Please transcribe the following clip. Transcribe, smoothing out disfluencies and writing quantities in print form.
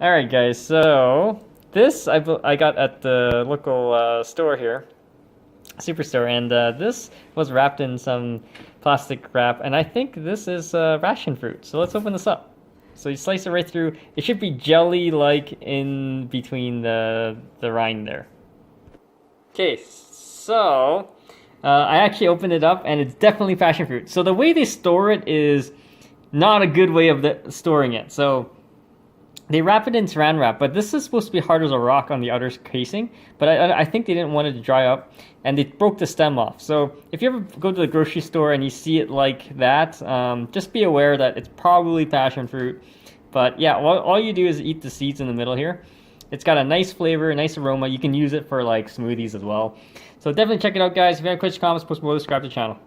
Alright guys, so this I got at the local store here, Superstore, and this was wrapped in some plastic wrap, and I think this is passion fruit. So let's open this up. So you slice it right through. It should be jelly-like in between the rind there. Okay, so I actually opened it up, and it's definitely passion fruit. So the way they store it is not a good way of storing it. So they wrap it in saran wrap, but this is supposed to be hard as a rock on the outer casing. But I think they didn't want it to dry up, and they broke the stem off. So if you ever go to the grocery store and you see it like that, just be aware that it's probably passion fruit. But yeah, all you do is eat the seeds in the middle here. It's got a nice flavor, a nice aroma. You can use it for like smoothies as well. So definitely check it out, guys. If you have questions, comments, post below, subscribe to the channel.